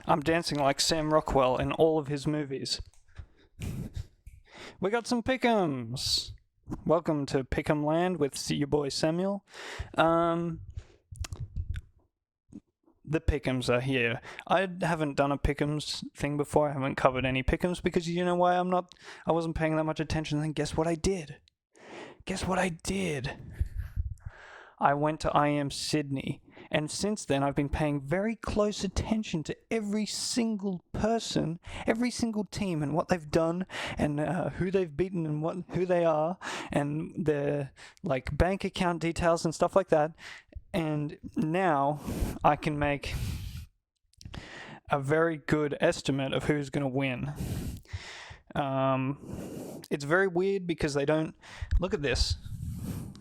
I'm dancing like Sam Rockwell in all of his movies. We got some Pickems. Welcome to Pickem Land with your boy Samuel. The Pickems are here. I haven't done a Pickems thing before. I haven't covered any Pickems because you know why I wasn't paying that much attention. Then guess what I did? I went to IM Sydney, and since then I've been paying very close attention to every single person, every single team, and what they've done, and who they've beaten, and who they are, and their like bank account details and stuff like that. And now I can make a very good estimate of who's going to win. It's very weird because they don't... Look at this.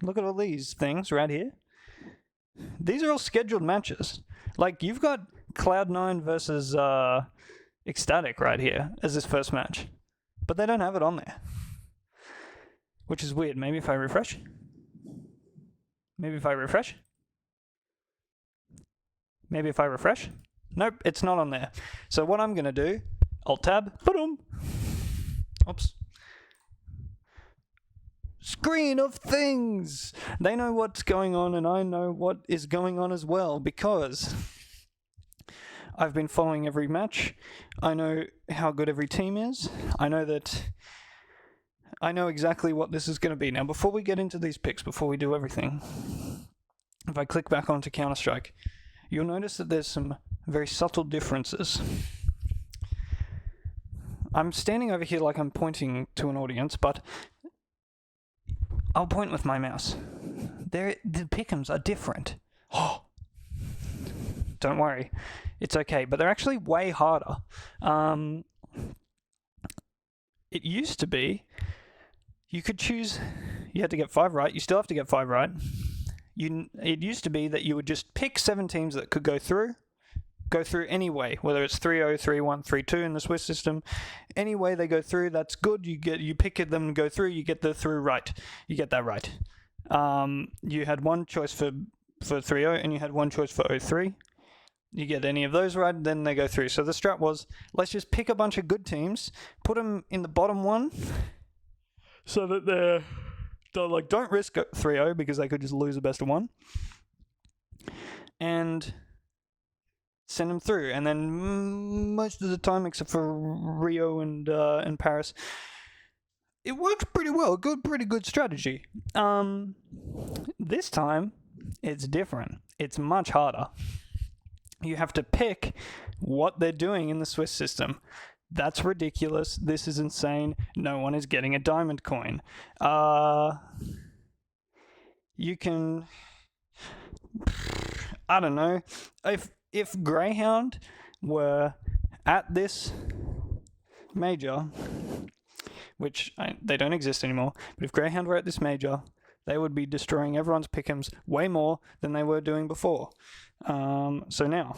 Look at all these things right here. These are all scheduled matches. Like, you've got Cloud9 versus Ecstatic right here as this first match. But they don't have it on there. Which is weird. Maybe if I refresh? Maybe if I refresh? Nope, it's not on there. So what I'm going to do, Alt-Tab, boom. Oops. Screen of things! They know what's going on and I know what is going on as well because I've been following every match. I know how good every team is. I know exactly what this is going to be. Now, before we get into these picks, before we do everything, if I click back onto Counter-Strike, you'll notice that there's some very subtle differences. I'm standing over here like I'm pointing to an audience, but I'll point with my mouse. The Pickems are different. Oh, don't worry, it's okay. But they're actually way harder. It used to be you could choose. You had to get 5 right. You still have to get 5 right. It used to be that you would just pick 7 teams that could go through any way, whether it's 3-0, 3-1, 3-2 in the Swiss system. Any way they go through, that's good. You pick them and go through, you get the through right. You get that right. You had one choice for 3-0 and you had one choice for 0-3. You get any of those right, then they go through. So the strat was, let's just pick a bunch of good teams, put them in the bottom one, so that don't risk 3-0 because they could just lose the best of 1. And send them through. And then most of the time, except for Rio and Paris, it worked pretty well. Pretty good strategy. This time, it's different. It's much harder. You have to pick what they're doing in the Swiss system. That's ridiculous. This is insane. No one is getting a diamond coin. You can... I don't know. If Greyhound were at this major, which they don't exist anymore, but if Greyhound were at this major, they would be destroying everyone's Pickems way more than they were doing before. So now...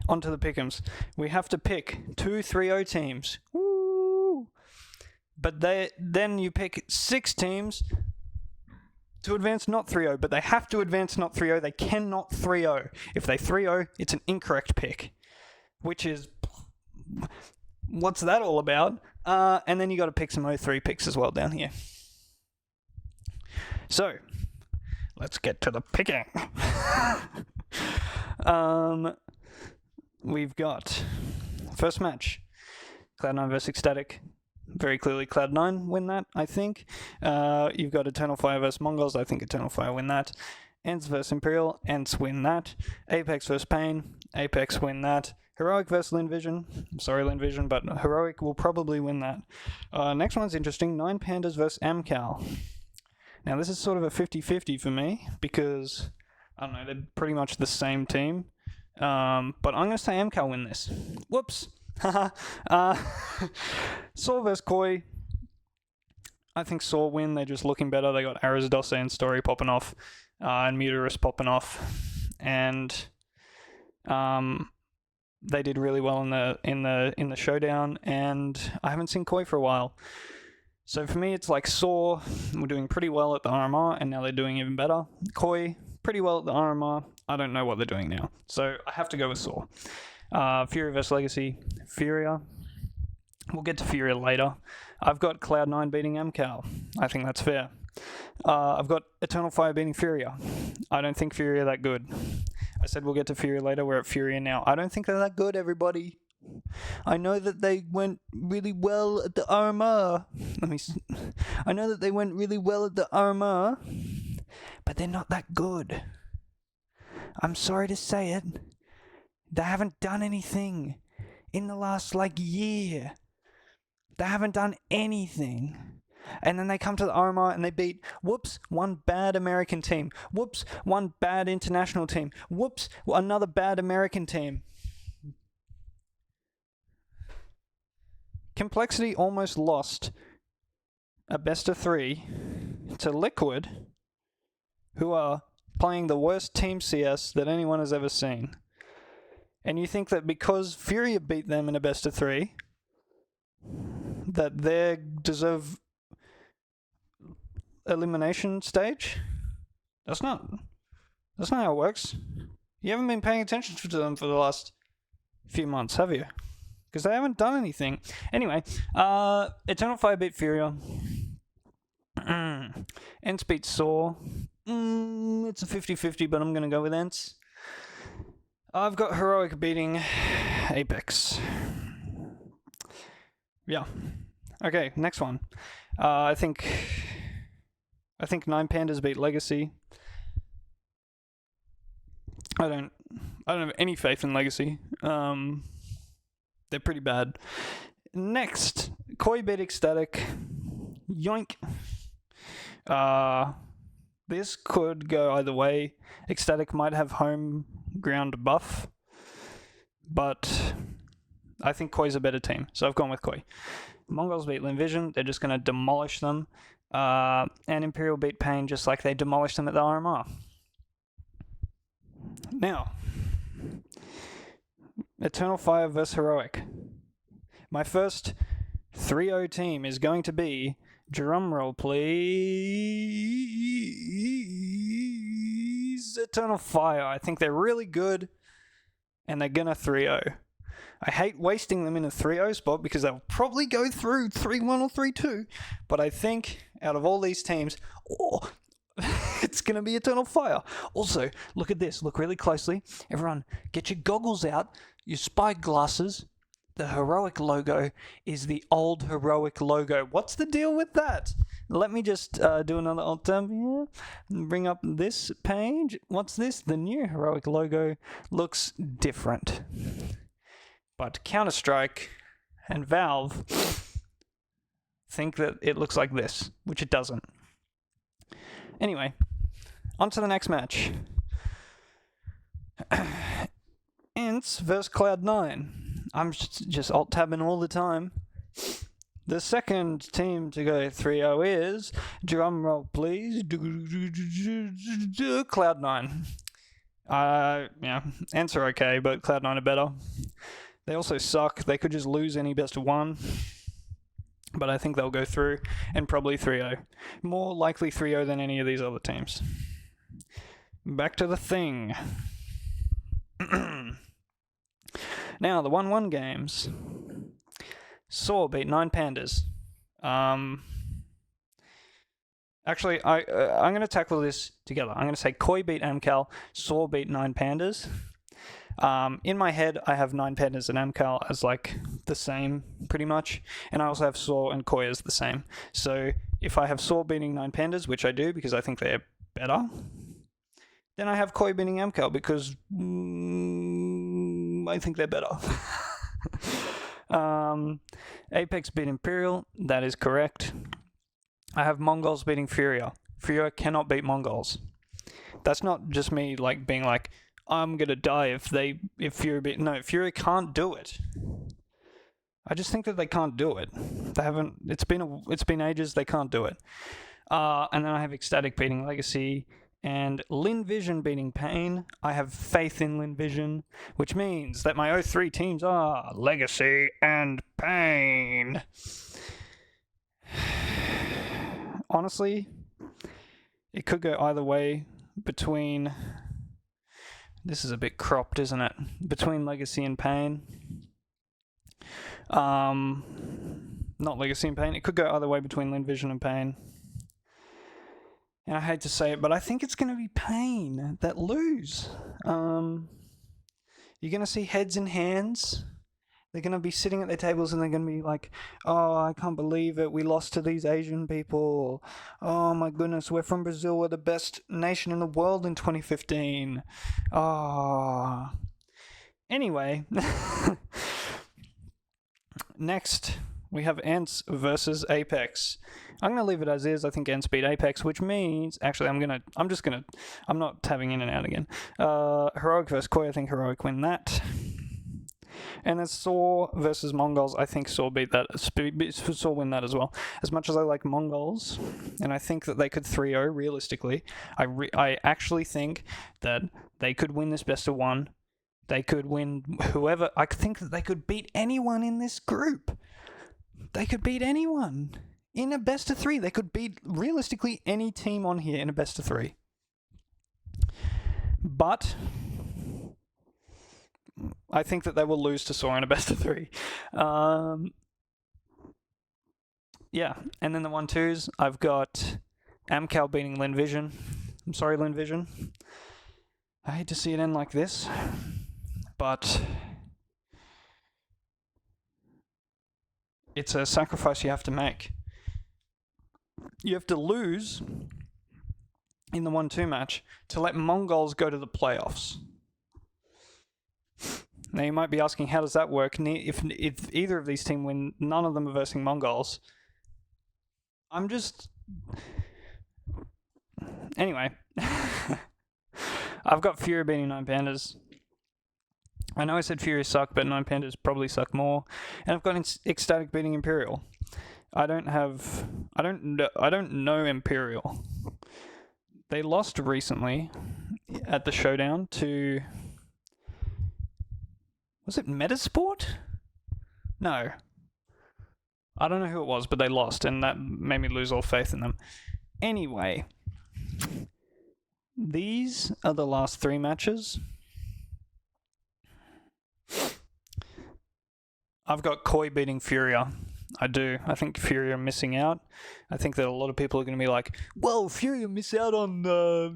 onto the Pickems. We have to pick 2 3-0 teams. Woo! But then you pick 6 teams to advance not 3-0, but they have to advance not 3-0. They cannot 3-0. If they 3-0, it's an incorrect pick, which is... what's that all about? And then you got to pick some 0-3 picks as well down here. So, let's get to the picking. We've got first match, Cloud9 versus Ecstatic. Very clearly Cloud9 win that, I think. You've got Eternal Fire versus Mongols. I think Eternal Fire win that. Ents versus Imperial. Ents win that. Apex versus Pain. Apex win that. Heroic versus Linvision. I'm sorry, Linvision, but Heroic will probably win that. Next one's interesting. 9 Pandas versus Amcal. Now, this is sort of a 50-50 for me because, I don't know, they're pretty much the same team. But I'm going to say Amcal win this. Whoops. Saw versus Koi. I think Saw win. They're just looking better. They got Arizdosa and Story popping off, and Muterus popping off, and they did really well in the showdown. And I haven't seen Koi for a while. So for me, it's like Saw were doing pretty well at the RMR, and now they're doing even better. Koi, pretty well at the RMR. I don't know what they're doing now. So I have to go with Saw. Furia vs Legacy. Furia. We'll get to Furia later. I've got Cloud9 beating MCAL. I think that's fair. I've got Eternal Fire beating Furia. I don't think Furia are that good. I said we'll get to Furia later. We're at Furia now. I don't think they're that good, everybody. I know that they went really well at the RMR. I know that they went really well at the RMR, but they're not that good. I'm sorry to say it. They haven't done anything in the last, year. They haven't done anything. And then they come to the RMR and they beat, whoops, one bad American team. Whoops, one bad international team. Whoops, another bad American team. Complexity almost lost a best of 3 to Liquid, who are playing the worst team CS that anyone has ever seen. And you think that because Furia beat them in a best of 3, that they deserve elimination stage? That's not how it works. You haven't been paying attention to them for the last few months, have you? Because they haven't done anything. Anyway, Eternal Fire beat Furia. Ents beat Saw. It's a 50-50, but I'm going to go with Ents. I've got Heroic beating Apex. Yeah. Okay, next one. I think 9 Pandas beat Legacy. I don't have any faith in Legacy. They're pretty bad. Next, Koi beat Ecstatic. Yoink. This could go either way. Ecstatic might have home ground buff, but I think Koi's a better team, so I've gone with Koi. Mongols beat Linvision. They're just going to demolish them. And Imperial beat Pain just like they demolished them at the RMR. Now, Eternal Fire vs Heroic. My first 3-0 team is going to be, drumroll please, Eternal Fire. I think they're really good, and they're gonna 3-0. I hate wasting them in a 3-0 spot because they'll probably go through 3-1 or 3-2, but I think out of all these teams, it's going to be Eternal Fire. Also, look at this. Look really closely. Everyone, get your goggles out, your spy glasses. The Heroic logo is the old Heroic logo. What's the deal with that? Let me just do another alt tab here. Bring up this page. What's this? The new Heroic logo looks different. But Counter-Strike and Valve think that it looks like this, which it doesn't. Anyway, on to the next match. Ents vs Cloud9. I'm just alt-tabbing all the time. The second team to go 3-0 is, drumroll please, Cloud9. Yeah, Ents are okay, but Cloud9 are better. They also suck. They could just lose any best of 1. But I think they'll go through, and probably 3-0. More likely 3-0 than any of these other teams. Back to the thing. Now, the 1-1 games. Saw beat 9 Pandas. Actually, I'm going to tackle this together. I'm going to say Koi beat Amcal, Saw beat 9 Pandas. In my head, I have 9 Pandas and Amcal as the same, pretty much. And I also have Saw and Koi as the same. So if I have Saw beating 9 Pandas, which I do because I think they're better, then I have Koi beating Amcal because I think they're better. Apex beat Imperial. That is correct. I have Mongols beating Furia. Furia cannot beat Mongols. That's not just me being I'm gonna die if Fury beat. No, Fury can't do it. I just think that they can't do it. They haven't. It's been ages. They can't do it. And then I have Ecstatic beating Legacy and Linvision beating Pain. I have faith in Linvision, which means that my 0-3 teams are Legacy and Pain. Honestly, it could go either way between This is a bit cropped, isn't it? Between Legacy and Pain. Not Legacy and Pain. It could go either way between Lin Vision and Pain. And I hate to say it, but I think it's going to be Pain that lose. You're going to see heads and hands. They're going to be sitting at their tables and they're going to be like, oh, I can't believe it. We lost to these Asian people. Oh, my goodness. We're from Brazil. We're the best nation in the world in 2015. Oh. Anyway. Next, we have Ents versus Apex. I'm going to leave it as is. I think Ents beat Apex, which means... Actually, I'm not tabbing in and out again. Heroic versus Koi. I think Heroic win that. And then Saw versus Mongols. I think Saw beat that. Saw win that as well. As much as I like Mongols, and I think that they could 3-0 realistically, I actually think that they could win this best of one. They could win whoever. I think that they could beat anyone in this group. They could beat anyone in a best of 3. They could beat realistically any team on here in a best of 3. But I think that they will lose to Saw in a best of 3. Yeah, and then the 1-2s, I've got Amcal beating Lin Vision. I'm sorry, Lin Vision. I hate to see it end like this, but it's a sacrifice you have to make. You have to lose in the 1-2 match to let Mongols go to the playoffs. Now you might be asking, how does that work? If either of these teams win, none of them are versing Mongols. Anyway. I've got Fury beating 9 Pandas. I know I said Fury suck, but 9 Pandas probably suck more. And I've got Ecstatic beating Imperial. I don't know Imperial. They lost recently at the showdown to... Was it Metasport? No. I don't know who it was, but they lost, and that made me lose all faith in them. Anyway, these are the last 3 matches. I've got Koi beating Furia. I do. I think Furia are missing out. I think that a lot of people are going to be like, well, Furia miss out on the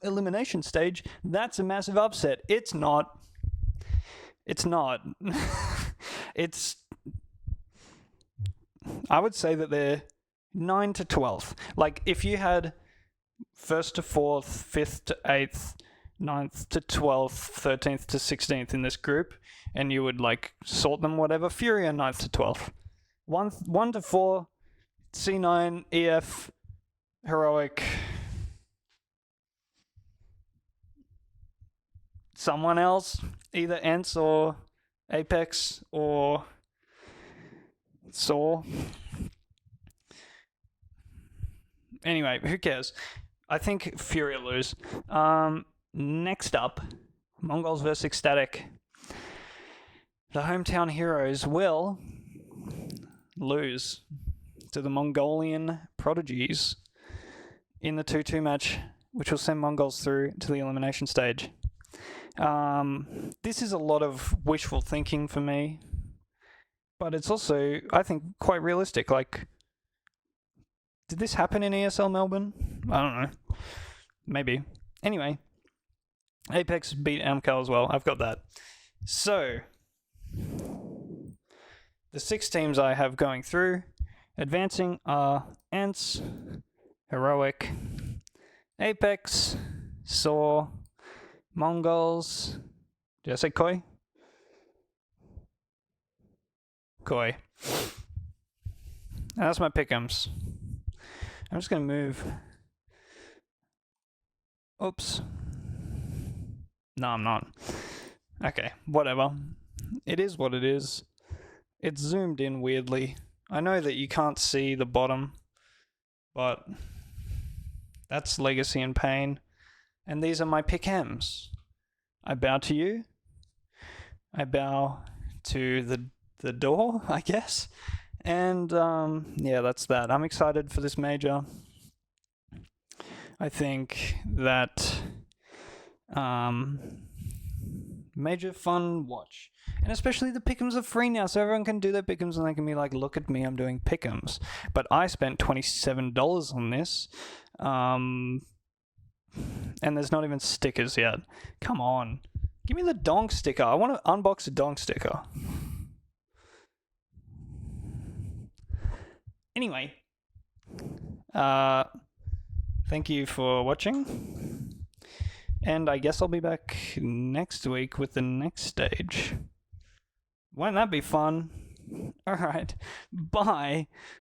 elimination stage. That's a massive upset. It's not. It's not. It's... I would say that they're 9 to 12th. Like, if you had 1st to 4th, 5th to 8th, 9th to 12th, 13th to 16th in this group, and you would, like, sort them whatever, Fury are 9th to 12th. 1 to 4, C9, EF, Heroic, someone else, either Ents or Apex or Saw. Anyway, who cares? I think Fury will lose. Next up, Mongols vs. Ecstatic. The hometown heroes will lose to the Mongolian prodigies in the 2-2 match, which will send Mongols through to the elimination stage. This is a lot of wishful thinking for me, but it's also, I think, quite realistic. Like, did this happen in ESL Melbourne? I don't know. Maybe. Anyway, Apex beat Amcal as well. I've got that. So, the 6 teams I have going through, advancing, are Ents, Heroic, Apex, Saw, Mongols. Did I say Koi? Koi. And that's my Pickems. I'm just going to move. Oops. No, I'm not. Okay, whatever. It is what it is. It's zoomed in weirdly. I know that you can't see the bottom, but that's Legacy and Pain. And these are my Pickems. I bow to you. I bow to the door, I guess. And yeah, that's that. I'm excited for this major. I think that Major fun watch. And especially the Pickems are free now, so everyone can do their Pickems and they can be like, look at me, I'm doing Pickems. But I spent $27 on this. And there's not even stickers yet. Come on. Give me the donk sticker. I want to unbox a donk sticker. Anyway. Thank you for watching. And I guess I'll be back next week with the next stage. Won't that be fun? Alright. Bye.